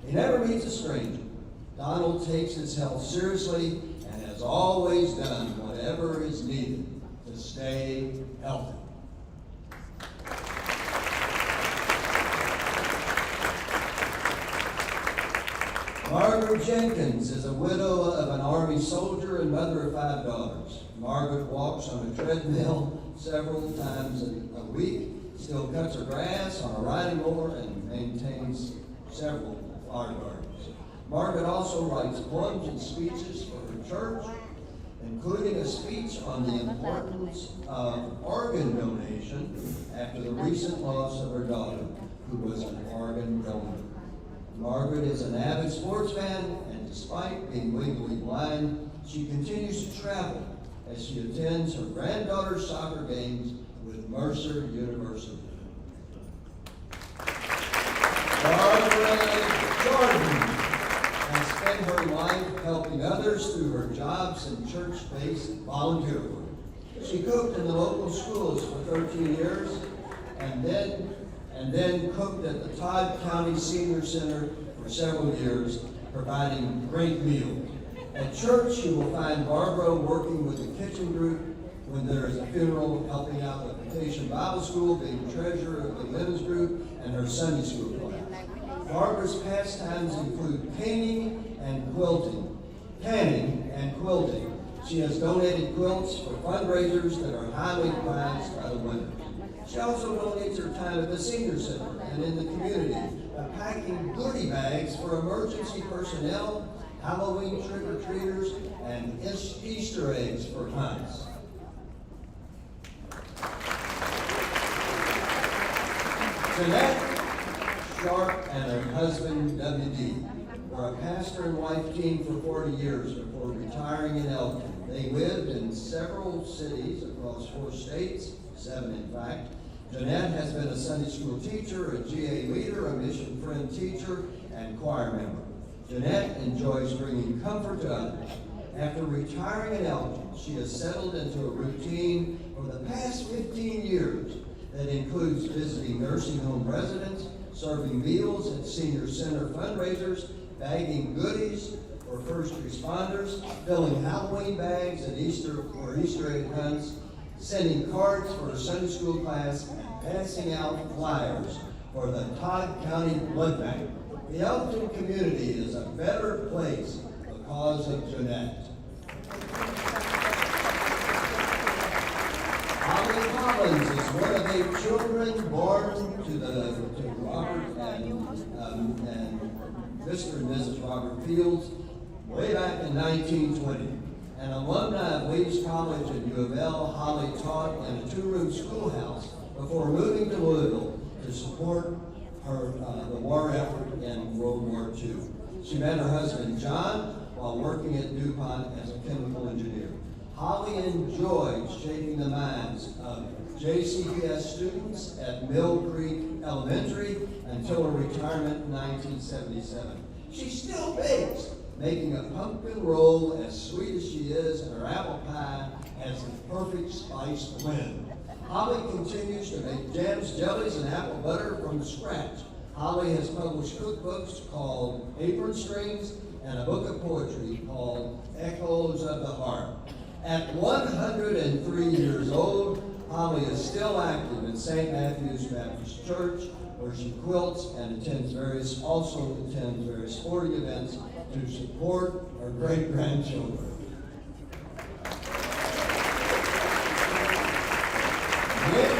He never meets a stranger. Donald takes his health seriously and has always done whatever is needed to stay healthy. Margaret Jenkins is a widow of an Army soldier and mother of 5 daughters. Margaret walks on a treadmill several times a week, still cuts her grass on a riding mower, and maintains several flower gardens. Margaret also writes poems and speeches for her church, including a speech on the importance of organ donation after the recent loss of her daughter, who was an organ donor. Margaret is an avid sports fan, and despite being legally blind, she continues to travel as she attends her granddaughter's soccer games with Mercer University. Barbara Jordan has spent her life helping others through her jobs and church-based volunteer work. She cooked in the local schools for 13 years and then cooked at the Todd County Senior Center for several years, providing great meals. At church, you will find Barbara working with the kitchen group when there is a funeral, helping out with Vacation Bible School, being treasurer of the women's group, and her Sunday school class. Barbara's pastimes include tanning and quilting. She has donated quilts for fundraisers that are highly prized by the women. She also donates her time at the senior center and in the community by packing goodie bags for emergency personnel, Halloween trick-or-treaters, and Easter eggs for hunts. Jeanette Sharp and her husband, W.D., were a pastor and wife team for 40 years before retiring in Elton. They lived in several cities across 4 states, 7 in fact. Jeanette has been a Sunday school teacher, a GA leader, a mission friend teacher, and choir member. Jeanette enjoys bringing comfort to others. After retiring in Elton, she has settled into a routine for the past 15 years that includes visiting nursing home residents, serving meals at senior center fundraisers, bagging goodies for first responders, filling Halloween bags at Easter egg hunts, sending cards for a Sunday school class, and passing out flyers for the Todd County Blood Bank. The Elton community is a better place because of Jeanette. Holly Collins is one of 8 children born to Robert and Mr. and Mrs. Robert Fields way back in 1920. An alumni of Leeds College at U of L, Holly taught in a 2-room schoolhouse before moving to Louisville to support the war effort in World War II. She met her husband John while working at DuPont as a chemical engineer. Holly enjoyed shaping the minds of JCPS students at Mill Creek Elementary until her retirement in 1977. She still bakes, making a pumpkin roll as sweet as she is, and her apple pie has the perfect spiced blend. Holly continues to make jams, jellies, and apple butter from scratch. Holly has published cookbooks called Apron Strings and a book of poetry called 𝗧𝗿𝗶𝘀𝗁𝗃. At 103 years old, Holly is still active in St. Matthew's Baptist Church, where she quilts and also attends various sporting events to support her great-grandchildren. Nick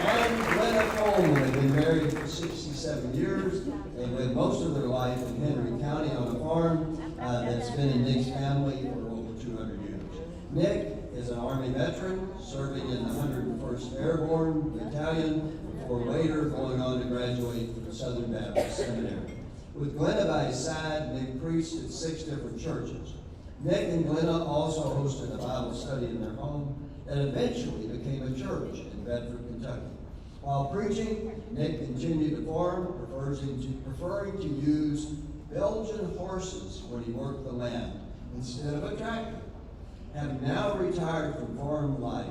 and Glenna Coleman have been married for 67 years. They lived most of their life in Henry County on a farm that's been in Nick's family for over 200 years. Nick is an Army veteran, serving in the 101st Airborne Battalion, before later going on to graduate from the Southern Baptist Seminary. With Glenna by his side, Nick preached at 6 different churches. Nick and Glenna also hosted a Bible study in their home that eventually became a church in Bedford, Kentucky. While preaching, Nick continued to farm, preferring to use Belgian horses when he worked the land instead of a tractor. Having now retired from farm life,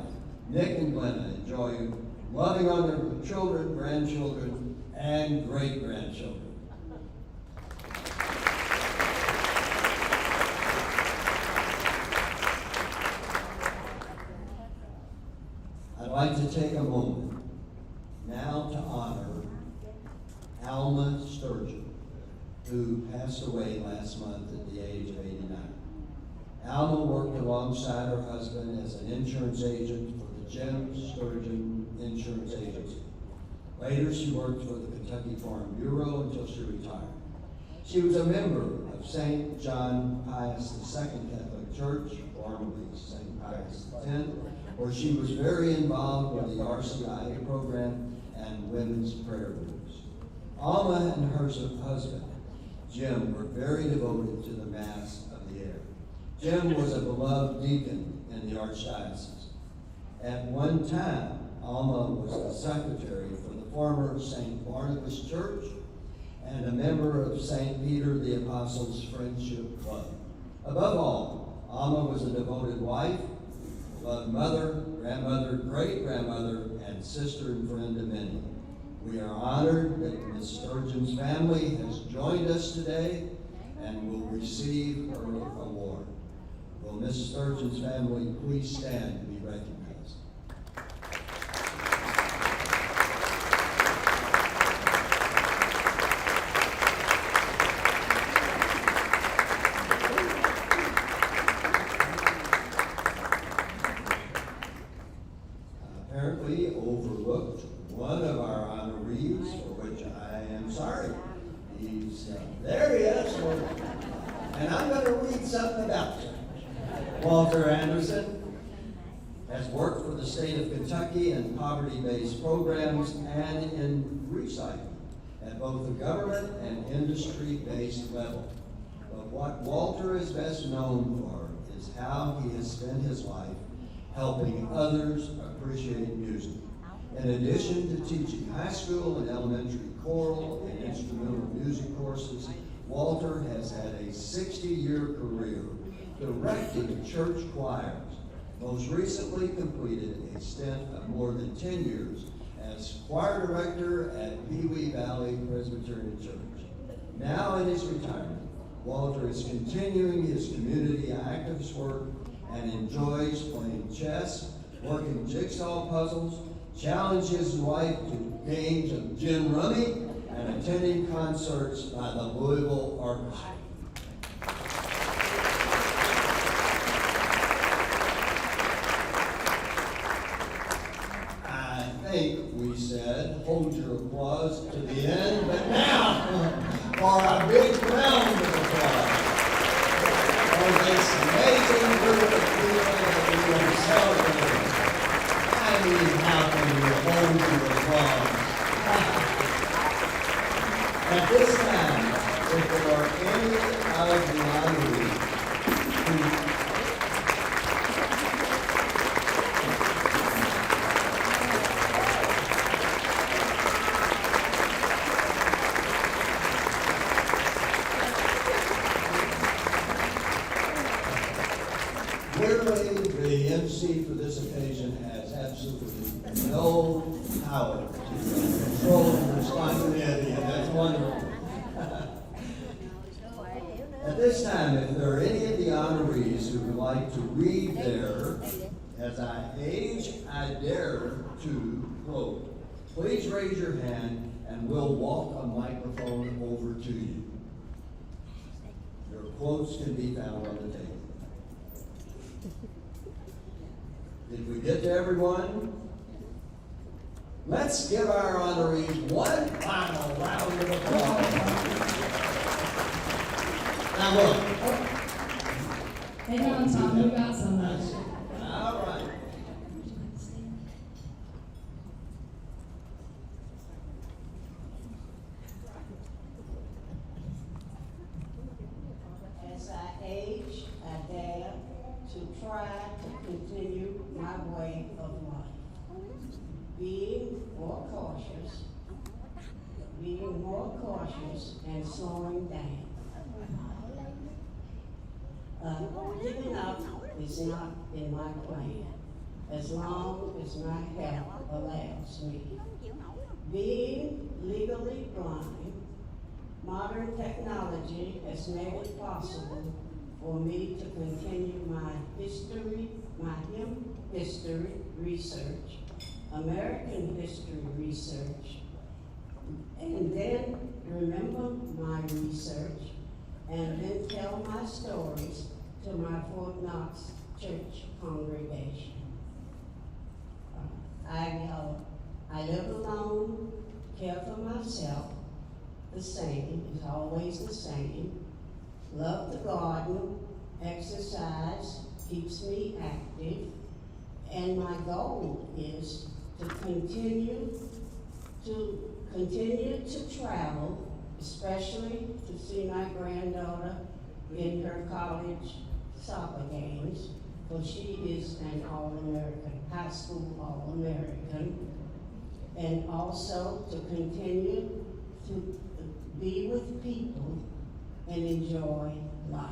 Nick and Glenna enjoy loving on their children, grandchildren, and great-grandchildren. I'd like to take a moment now to honor 𝗂𝗚𝗏, who passed away last month at the age of 89. Alma worked alongside her husband as an insurance agent for the 𝗠𝗶𝘀𝗀𝗃 Insurance Agency. Later, she worked for the Kentucky Farm Bureau until she retired. She was a member of St. John Pius II Catholic Church, formerly St. Pius X, where she was very involved with the RCIA program and women's prayer groups. Alma and her husband, Jim, were very devoted to the Mass of the air. Jim was a beloved deacon in the Archdiocese. At one time, Alma was the secretary for the former St. Barnabas Church and a member of St. Peter the Apostle's Friendship Club. Above all, Alma was a devoted wife, beloved mother, grandmother, great-grandmother, and sister and friend to many. We are honored that Ms. Sturgeon's family has joined us today and will receive her award. Will Ms. Sturgeon's family please stand to be recognized? Apparently overlooked one of our honorees, for which I am sorry. There he is, and I'm going to read something about him. Walter Anderson has worked for the state of Kentucky in poverty-based programs and in recycling at both the government and industry-based level. But what Walter is best known for is how he has spent his life helping others appreciate music. In addition to teaching high school and elementary choral and instrumental music courses, Walter has had a 60-year career directing church choirs, most recently completed a stint of more than 10 years as choir director at 𝗵𝘃 Valley Presbyterian Church. Now in his retirement, Walter is continuing his community activist work and enjoys playing chess, working jigsaw puzzles, challenging his wife to games of gin rummy, and attending concerts by the Louisville Orchestra. I think we said, hold your applause to the end, but now for a big round of applause for this amazing group of people that we are celebrating. I mean, how can you hold your applause? At this time, if there are any Clearly, the MC for this occasion has absolutely no power to control the spontaneity, and that's wonderful. At this time, if there are any of the honorees who would like to read their "As I age, I dare to" quote, please raise your hand and we'll walk a microphone over to you. Your quotes can be found on the table. Did we get to everyone? Let's give our honorees one final round of applause. Now look.
Hang on, Tom, you got some.
All right.
As I age, I dare to try to continue my way of life. Being more cautious and slowing down. Giving up is not in my plan, as long as my health allows me. Being legally blind, modern technology has made it possible for me to continue my history research, American history research, and then remember my research, and then tell my stories to my Fort Knox church congregation. I live alone, care for myself, the same, is always the same. Love the garden, exercise keeps me active, and my goal is to continue to travel, especially to see my granddaughter in her college soccer games, for she is an All-American, high school All-American, and also to continue to be with people and enjoy life.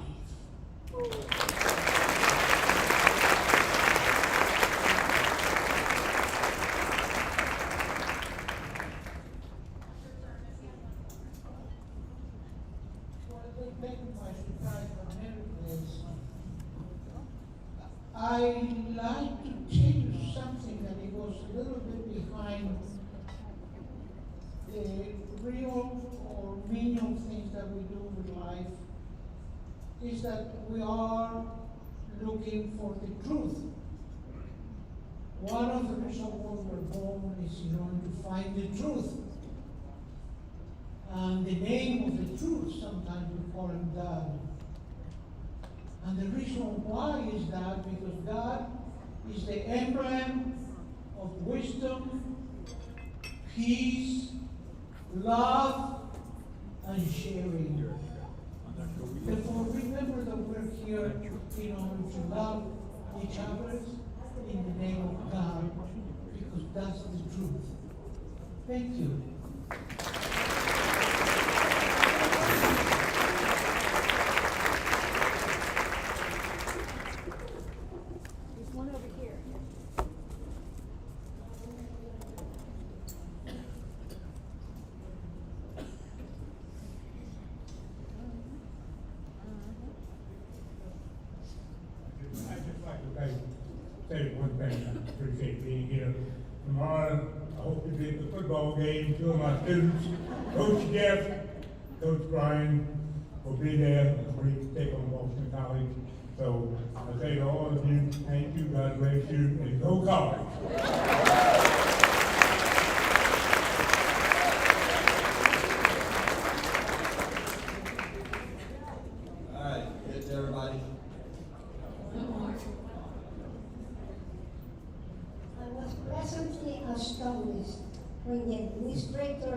I'd like to change something that it was a little bit behind the real or menial things that we do with life, is that we are looking for the truth. One of the reasons why we're born is in order to find the truth. And the name of the truth, sometimes we call him God. And the reason why is that because God is the emblem of wisdom, peace, love, and sharing. Therefore, remember that we're here in order to love each other in the name of God, because that's the truth. Thank you.
There's one over here.
I'd just like to say one thing. I appreciate being here. Tomorrow, I hope to be at the football game. Two of my students, Coach Jeff, Coach Brian, will be there. We take on Boston College. So I say to all of you, thank you, God bless you, and go college.
All right, get to everybody.
I was pleasantly astonished when the administrator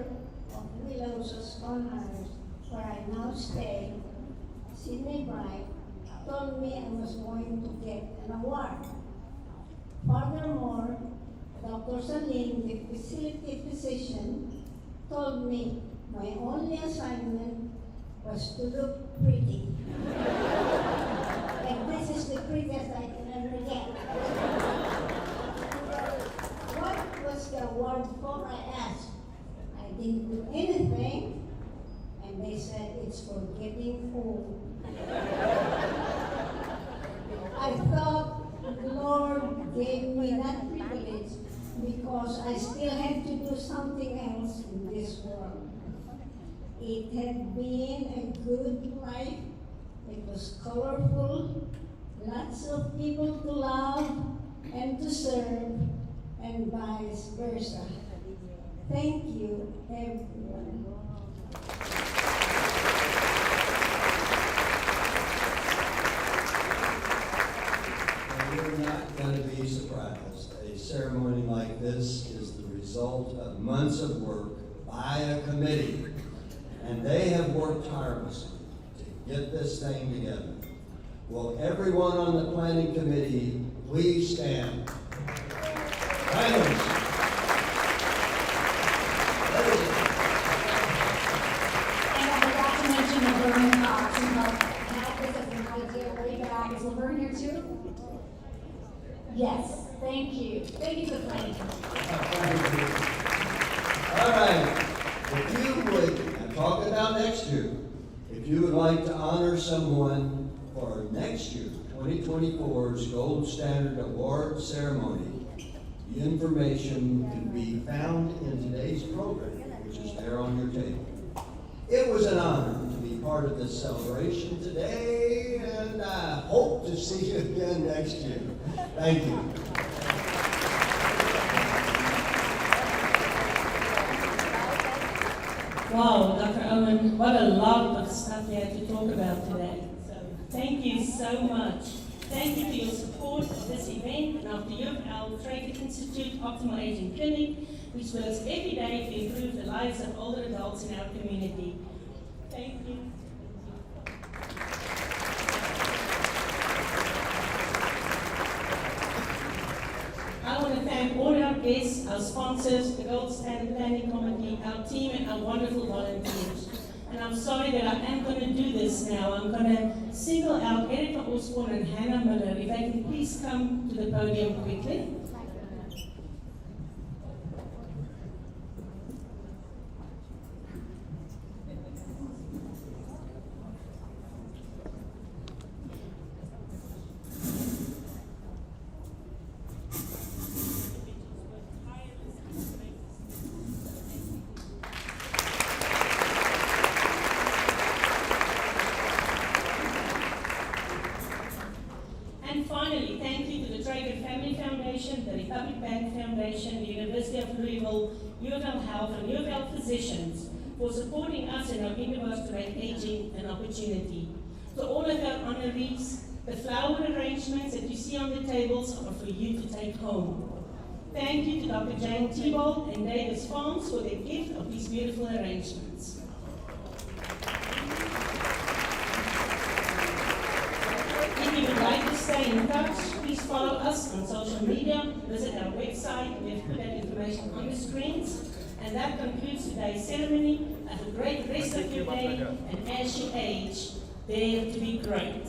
of Williams Conrad, where I now stay, Sidney Bright, told me I was going to get an award. Furthermore, Dr. Salim, the facility physician, told me my only assignment was to look pretty. And this is the prettiest I can what for, I asked. I didn't do anything, and they said it's for getting old. I thought the Lord gave me that privilege because I still had to do something else in this world. It had been a good life. It was colorful, lots of people to love and to serve, and vice versa. Thank you, everyone.
You're not going to be surprised. A ceremony like this is the result of months of work by a committee, and they have worked tirelessly to get this thing together. Will everyone on the planning committee please stand? Finally.
And I forgot to mention Laverne Cox, and Pat, this is an idea way back. Is Laverne here too? Yes, thank you. Thank you for the planning.
All right, if you would, I'm talking about next year, if you would like to honor someone for next year, 2024's Gold Standard Award ceremony, the information can be found in today's program, which is there on your table. It was an honor to be part of this celebration today, and I hope to see you again next year. Thank you.
Wow, Dr. Owen, what a lot of stuff you had to talk about today. So thank you so much. Thank you for your support of this event and of the 𝗠𝗶𝘀𝗀𝗂𝗁𝗂𝗏 Optimal Aging Clinic, which works every day to improve the lives of older adults in our community. Thank you. I want to thank all our guests, our sponsors, the Gold Standard Planning Committee, our team, and our wonderful volunteers. And I'm sorry that I am going to do this now. I'm going to single out Erika Osborne and Hannah Miller. If they can please come to the podium quickly. And finally, thank you to the Trager Family Foundation, the Republic Bank Foundation, the University of Louisville, UofL Health, and UofL Physicians for supporting us in our endeavors to make aging an opportunity. To all of our honorees, the flower arrangements that you see on the tables are for you to take home. Thank you to Dr. Jane 𝗠𝗶𝘀𝗀𝗏 and Davis Farms for their gift of these beautiful arrangements. If you would like to stay in touch, please follow us on social media, visit our website, we have put that information on the screens. And that concludes today's ceremony. Have a great rest of your day, and as you age, dare to be great.